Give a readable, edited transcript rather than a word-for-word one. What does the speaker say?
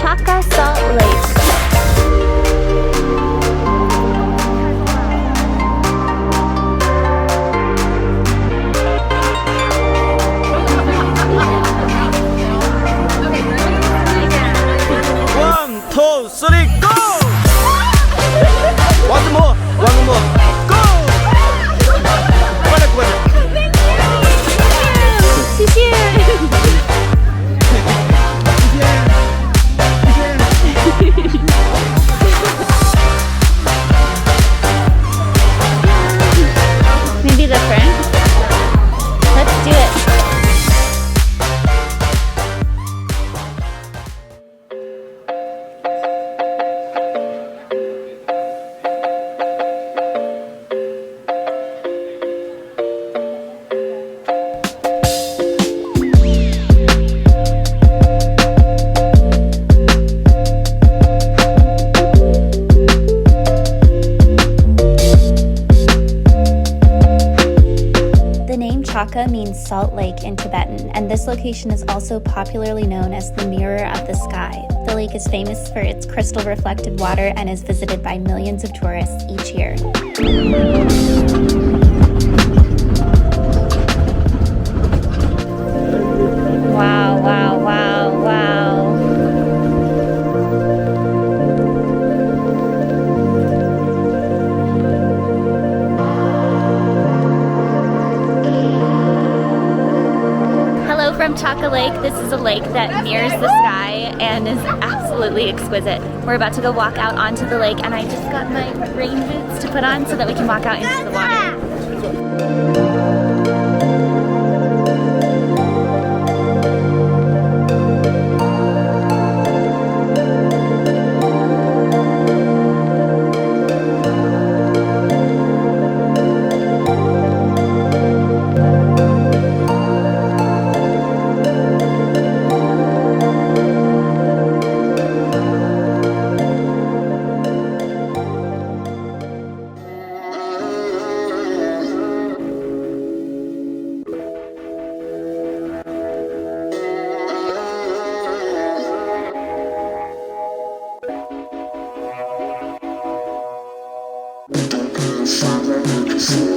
Chaka Salt Lake. One, two, three, go! One more, go! 快点过去。谢谢。Maybe the front? Let's do it. Chaka means Salt Lake in Tibetan, and this location is also popularly known as the Mirror of the Sky. The lake is famous for its crystal reflected water and is visited by millions of tourists each year. Wow, wow, wow, wow. From Chaka Lake. This is a lake that mirrors the sky and is absolutely exquisite. We're about to go walk out onto the lake, and I just got my rain boots to put on so that we can walk out into the water. Follow the